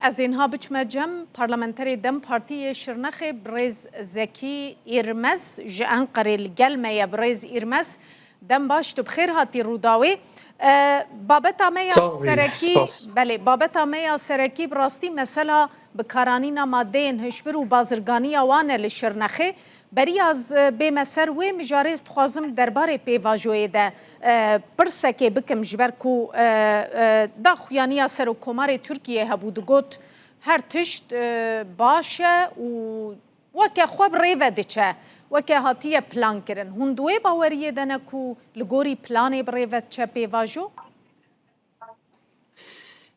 از اینها بچمه جم پارلمانتری دم پارتی شرنخ برز زکی ایرمز جان قریل گلمه برز ایرمز دم باش تو بخیر هاتی روداوی بابت آمیا سرکی بله بابت آمیا سرکی براستی مثلا بکارانینا مادین هشبر و بازرگانی آوانه لشرنخه بری از به مسر و مجارست خوازم درباره پیواجوی ده پرسکه بکم جبر کو دا خویانی سر و کمار ترکیه هبود گوت هر تشت باشه و وکه خوب ریوه دچه وکه هاتیه پلان کرن هندوی باوریه دنه کو لگوری پلانی بریوه چه پیواجو؟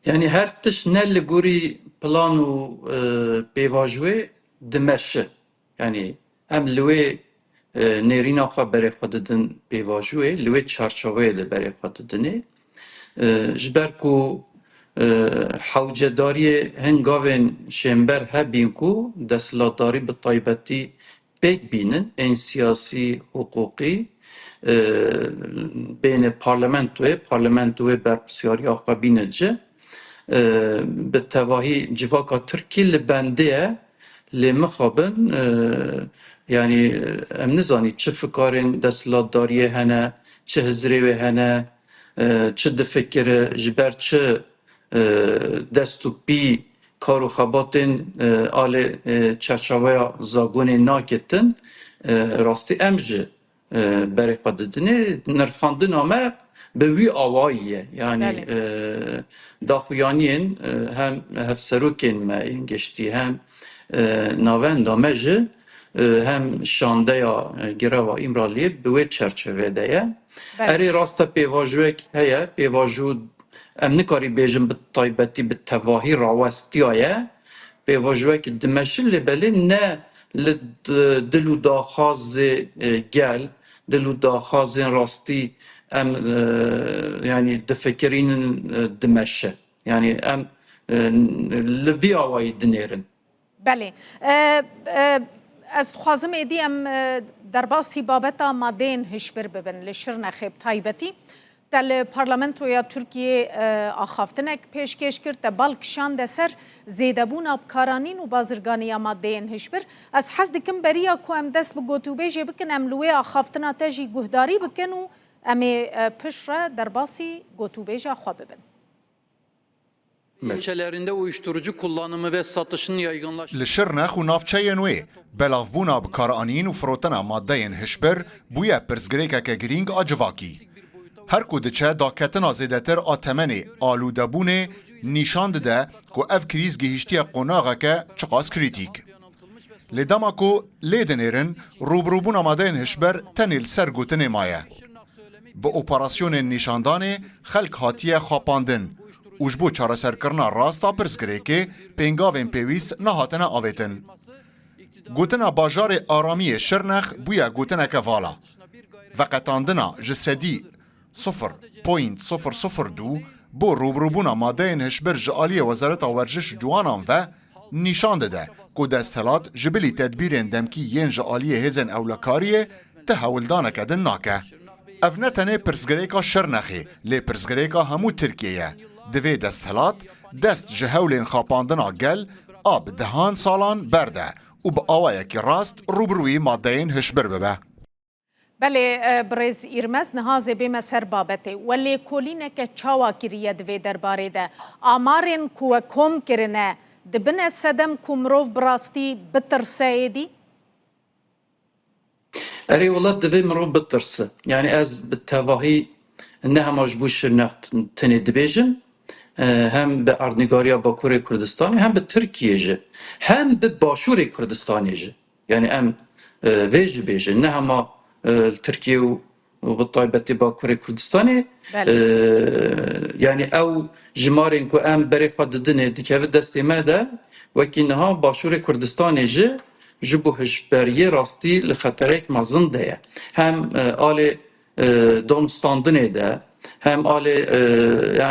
Yani her tiş ne liguri planu pêvajûyê dimeşe. Yani em li wê nêrîna xwe berê xwe didin pêvajûyê, li wê çarçoveyê de berê xwe didinê. Ji ber ku hewcedariyê hin gavên şêmber hebîn ku desthilatdarî bi taybetî pêk bînin ên siyasî, huquqî bênê parlamentoyê berpirsiyariya xwe bîne ce. به تواهی جواکا ترکی لبنده لی مخابن یعنی ام نزانی چه فکارین دستلاتداریه هنه چه هزریوه هنه چه دفکر جبر چه دستو بی کارو خباتین آل چرچاوه زاگون ناکتن راستی امجه برای قددنه نرخاندن آمه به وی آواییه یعنی داخویانین هم هفسروکین ما این گشتی هم ناوند آمجه هم شانده یا گراوا امرالیه به وی چرچوه ده اری راستا پیواجوک هیا پیواجو ام نکاری بیجم به طایبتی به تواهی راوستی آیه پیواجوک دمشل لبلی نه دلو داخاز گل دلو داخاز راستی ام yani difekirîn dimeşe yani em li vî awayî dinêrin. Belê ez dixwazim êdî em derbasî babeta madeyên hişbir bibin li Şirnexê bi taybetî te li parlamentoya Tirkiyê axaftinek pêşkêş kir te balkişan de ser zêdebûna bikaranîn û bazirganiya madeyên hişbir ez hez dikim beriya ku em dest bi gotûbêjê bikin em li wê axaftina te jî guhdarî bikin û em ê pişre derbasî gotûbêja xwe bibin. İlçelerinde uyuşturucu kullanımı ve satışının yaygınlaşması. Li Şirnex û navçeyên wê belavbûna bikaranîn û firotina maddeyên hişbir bûye pirsgirêkeke girîng a civakî. Her ku diçe daketina zêdetir a temenê alûdebûnê nîşan dide ku ev krîz gihîştiye qonaxeke çiqas krîtîk. Lê dema ku lê dinêrin rûbirûbûna maddeyên hişbir tenê li ser gotinê maye. Bi operasyonên nîşandanê xelk hatiye xapandin û ji bo çareserkirina rasta pirsgirêkê pêngavên pêwîst nehatine avêtin. Gotina bajarê aramiyê Şirnex bûye gotineke vala. Veqetandina ji sedî 0.002 bo rûbirûbûna maddeyên hişbir ji aliyê Wezareta Werjiş Ciwanan ve nîşan dide ku desthilat ji bilî tedbîrên demkî yên ji aliyê hêzên ewlekariyê ti hewildaneke din nake. Ev ne tenê pirsgirêka Şirnexê lê pirsgirêka hemû Tirkiyeyê. Divê desthilat dest ji hewlên xapandina gel a bi dehan salan berde û bi awayekî rast rûbirûyî maddeyên hişbir bibe. Belê birêz îrmez nihazê bême ser babetê we lêkolîneke çawa kiriye divê derbarê de amarên ku we kom kirine dibine sedem ku mirov bi rastî bitirse êdî? Erê wela divê mirov bitirse yani ez bi tevahî ne hema ji bo Şirnex tenê dibêjim hem bi erdnîgariya Bakurê Kurdistanê hem bi Tirkiyê jî hem bi Başûrê Kurdistanê jî yani em vê jî bêjin ne hema Tirkiye û bi taybetî Bakurê Kurdistanê yani ew jimarên ku em berê xwe didinê dikeve destê me de wekî niha Başûrê Kurdistanê jî ji bo hişberiyê rastî li xeterek mezin de ye hem alê domstandinê de hem alê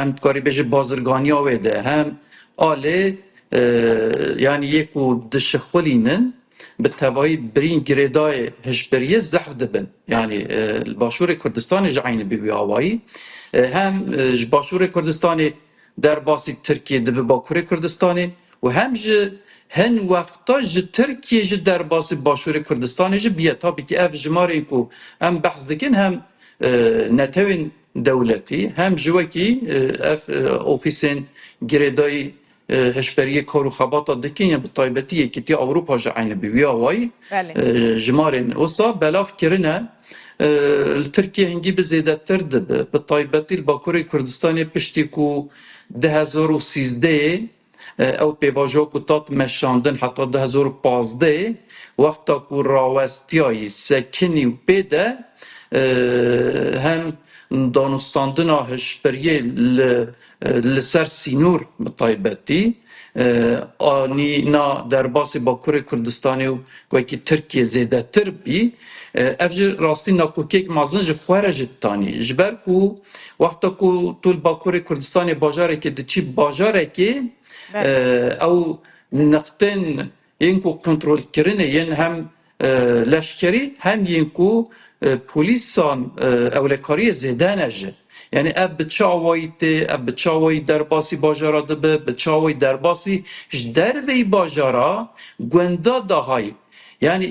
em dikarî bêjî bazirganiya wê de hem alê yani yê ku dişixulînin bi tevahî birîn girêdayê hişberiyê zehf dibin yani li Başûrê Kurdistanê ji aynî bi wî awayî hem ji Başûrê Kurdistanê derbasî Tirkiye dibe Bakurê Kurdistanê û hem ji hin wexta ji Tirkiye ji derbasî Başûrê Kurdistanê jî biye. Tabii ki ev jimarê ku em behs dikin hem netewên dewletî hem ji wekî ev ofîsên girêdayî hişberiyê kar û xebata dikin ya bi taybetî Yekîtiya Ewropa ji aynı bi wî awayî jimarên wisa belav kirine li Tirkiye hingî bi zêdetir dibe bi taybetî li Bakurê Kurdistanê piştî ku 2013 ew pêvajoya ku tat meşandin heta 2015 wexta ku rawestiyayî sekinî û pê de hem danûstandina hişberiyê li ser sînûr bi taybetî anîna derbasî Bakurê Kurdistanê û wekî Tirkiye zêdetir bî ev jî rastî nakokek mezin ji xwe re jî tanî ji ber ku wexta ku tu li Bakurê Kurdistanê bajarekê diçî bajarekê ew nextên yên ku kontrolkirinê yên hem leşkerî hem yên ku polîsan ewlekariyê zêde ne jî. Yani ev bi çawayî tê, ev bi çawayî derbasî bajara dibe, bi çawayî derbasî ji derveyî bajara gwenda dahayî. Yani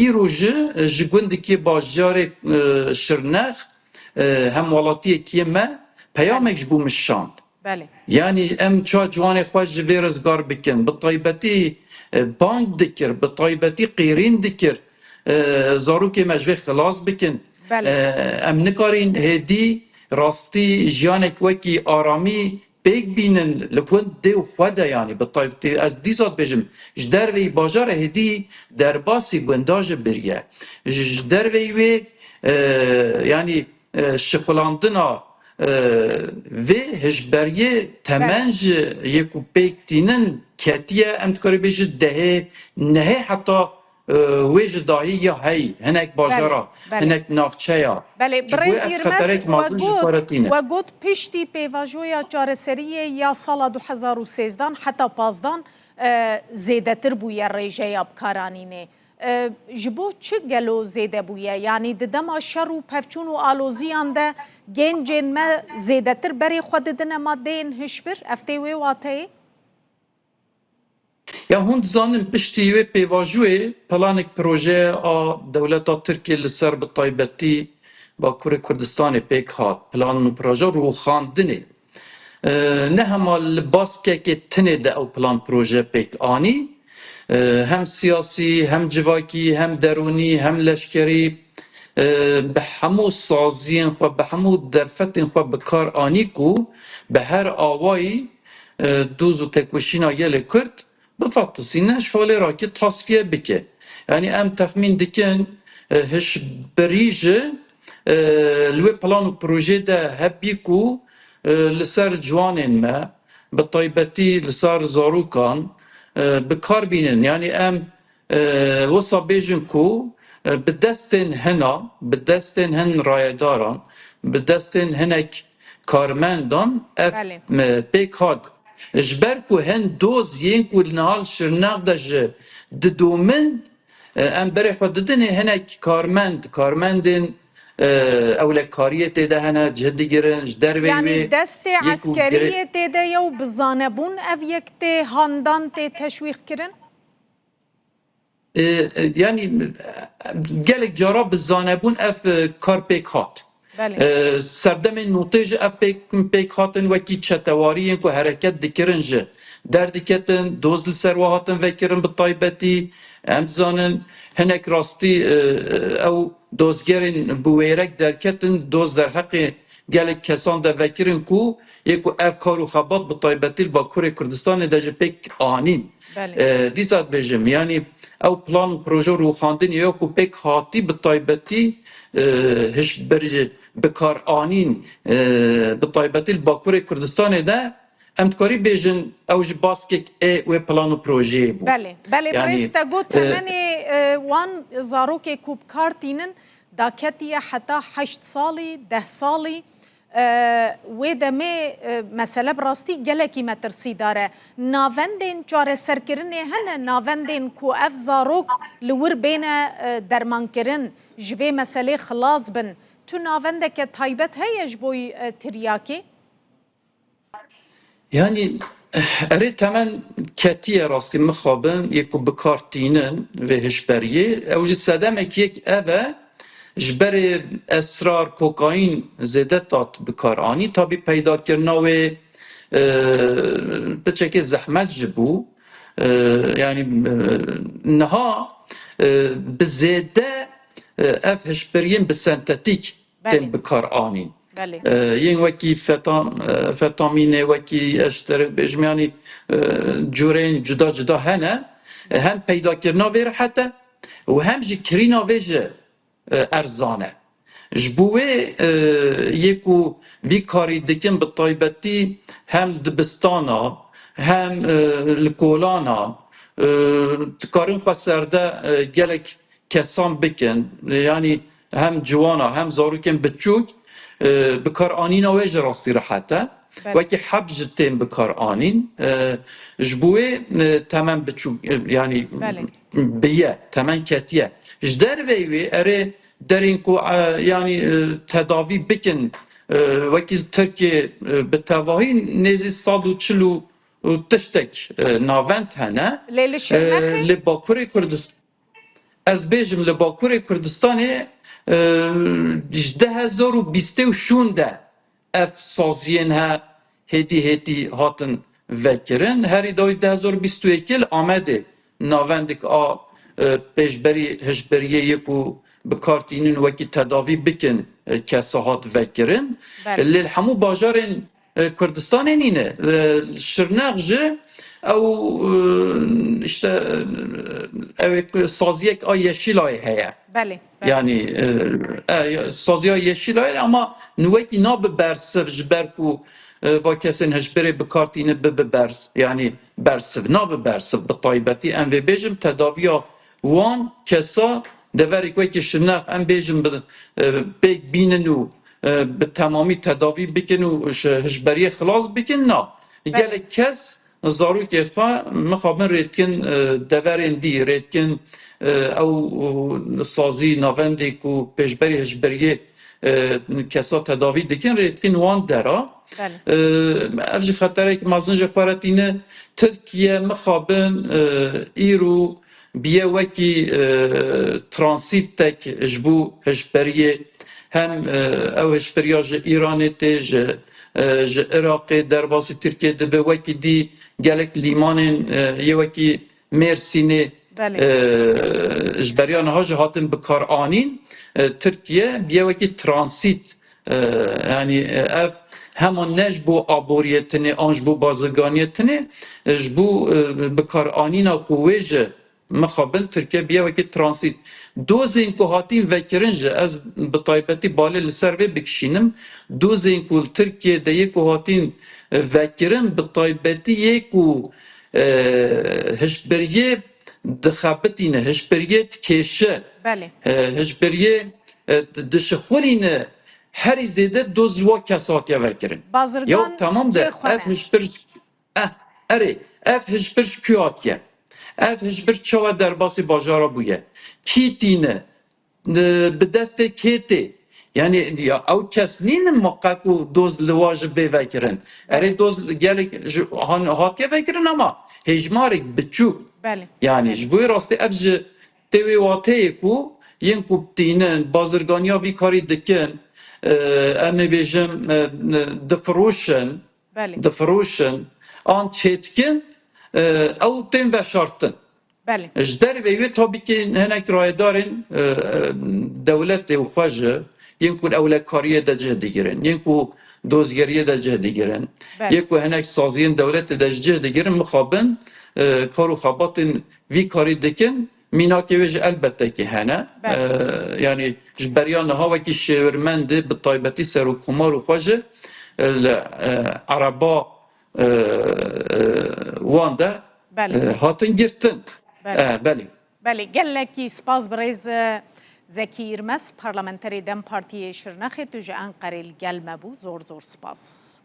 îro ji gundekî bajarê Şirnex hem welatiyekî me peyamek ji bo min şand. Yani em ça ciwanê xwe ji vê rizgar bikin, bi taybetî bank dikir, bi taybetî qêrîn dikir, zarokê me ji vê xilas bikin. Em nikarîn hêdî rastî jiyanek wekî aramî pêk bînin li gund dê û xwe de yani bi taybetî ez dîsa dibêjim ji derveyî bajara hêdî derbasî gunda jî biriye. Ji derveyî wê yani şixulandina vê hişberiyê temen ji yê ku pêk tînin ketiye em dikarî bêjin dehê nehê heta wê ji dahî ya hey hinek bajara hinek navçeya we got piştî pêvajoya çareseriyê ya sala 2013 heta 15 zêdetir bûye rêjeya bikaranînê. Ji bo çi gelo zêde bûye yanî di dema şer û pevçûn û aloziyan de gencên me zêdetir berê xwe didine maddeyên hişbir ev tê wê wateyê? Ya hûn dizanin piştî wê pêvajiyê planek proje a dewleta Tirkiye li ser bi taybetî Bakurê Kurdistanê pêk hat. Plan û proje rûxandinê. Ne hema li baskekê tinê de ew plan proje pêk anî hem siyasî hem civakî hem derûnî hem leşkerî bi hemû saziyên xwe bi hemû derfetên xwe bi kar anî ku bi her awayî dûz û têkoşîna gelê Kurd bifatisîne ji holê rakî tasfiye bike. Yani em texmîn dikin hişberî jî li wê plan û projê de hebî ku li ser ciwanên me bi taybetî li ser zarokan bi kar bînin. Yani em wisa bêjin ku bi destên hina, bi destên hin rayedaran, bi destên hinek karmendan ev pêk hat. Ji ber ku hin doz yên ku li nihal Şirnex de ji didomin em berê xwe didinê hinek karmendên ewlekariyê tê de hene cih digirin ji derveyê Yani destê eskeriyê tê de ye û bi zanebûn ev yek tê handan tê teşwîq kirin? Yani gelek cara bi zanebûn ev kar pêk hat. Serdemên notê jî ev pêk hatin wekî çetewariyên ku hereket dikirin jî derdiketin, doz li ser we hatin vekirin bi taybetî em dizanin hinek rastî ew dozgerên bi wêrek derketin doz derheqê gelek kesan de vekirin ku yê ku ev kar û xebat bi taybetî li Bakurê Kurdistanê de jî pêk anîn. Dîsa dibêjim yani ew plan û proje rûxandinê ye ku pêk hatî bi taybetî hişberî bi kar anîn bi taybetî li Bakurê Kurdistanê de em dikarî bêjin ew ji baskek wê plan û projeyê bû. Belê birêz te got temenê wan zarokê ku bi kar tînin daketiye heta 8 salî 10 salî wê demê mesele bi rastî gelekî me tirsîdar e. Navendên çareserkirinê hene navendên ku ev zarok li wir bêne dermankirin ji vê meselê xilas bin. Tu navendeke taybet heye ji bo tiryakê? Yani eri temen ketiye rastî mixabin yekû bikartînin vê hişberiyê ew ji sedemek yek ev e ji berê esrar kokaîn zêde tat bikar anî tabî peydakirina wê biçekê zehmet ji bû yani niha bi zêde ev hişberiyên bi sentetîk tên bikar anîn. بله ین وکی فتامینه وکی اشتر بجمیانی جورین جدا جدا هنه هم پیدا کرنا ویر حتی و هم جی کرینا ویجه ارزانه جبوه یکو وی کاری دکن به طایبتی هم دبستانا هم لکولانا تکارن خسرده گلک کسان بکن یعنی هم جوانا هم زاروکن بچوک بکار آنین ویج راستی راحته وکی حبج تیم بکار آنین جبوه تمام بچو یعنی بیه تمام کتیه جدر ویوی اره درین کو یعنی تداوی بکن وکی ترکیه به تواهی نزی 140 تشتک ناوند هنه لیلی شرنخی لباکور کردستان از بیجم لباکور کردستانی 2016 اف سازین ها هدی هاتن وکرن هری دای 2021 آمده ناوندک پیشبری هشبریه یکو بکارتینین وکی تداوی بکن کسا هات وکرن لیل همو باجارن کردستان اینه شرناق جه او işte saziyek ay yeşilay heye. بله Yani saziya yeşilay ama nuveki nabe bersiv jberku va kesin hejbere bikartine be bers yani bersiv nabe bersiv bi taybeti em ve bejim tedaviya wan kesa deverik veki şirnaq em bejim pek binin û bi temamî tedavî bikin û hejberiye xilas bikin na gelek kes zarokê xwe mixabin rêtkin deverên dî rêtkin ew sazî navendê ku pêşberî hejberiyê kesa tedavî dikin rêtkin wan dera ev jî xeterek mezin ji xweretîne Tirkiye mixabin îro biye wekî transîtek ji bo hejberiyê hem ew hejberiya ji Îranê tê ji Iraqê derbasî Tirkiye dibe wekî dî gelek lîmanên yê wekî Mêrsînê ji beriya niha jî hatin bikar anîn Tirkiye biye wekî transît yani ev heman ne ji bo aboriyetine an ji bo bazirganiyetine ji bo bikar anîna ku wê ji mixabin Tirkiye biye wekî transît dozên ku hatîn vekirin ji ez bi taybetî balê li ser vê bikişînim dozên ku Tirkiye de yê ku hatîn vekirin bi taybetî yê ku hişberiyê dixebitîne hişberiyê dikêşe hişberiyê dişixulîne herî zêde doz li wa kes hatiye vekirin ya tamam de ev hişbir erê ev hişbir ji kû hatiye ev hişbir çawa derbasî bajara bûye kî tîne bi destê kê tê yani ew kes nînin me ku doz li wa ji bê vekirin erê doz gelek hatiye vekirin ama hejmarek biçûk yani ji bo rastî ev ji têwê wateyê ku yên ku tînin bazirganiya vî karî dikin em ê bêjim difiroşin an çêtkin ew tên veşartin ji dervê wê tabî ki hinek rayedarên dewletê û xwe ji yên ku ewlekariyê de cih digirin yên ku dozgeriyê de cih digirin yên ku hinek saziyên dewletê de ji cih digirin mixabin kar û xebatên vî karî dikin mînakê wê jî elbette hene yani ji beriya niha wekî şêwirmendê bi taybetî serokkomar û xwe jî li ereba wan de hatin girtin بله gelekî spas bi rêz Zekî İrmez parlamenterê Dem Partiyê Şirnexê tu ji Enqerê li gel me bû zor spas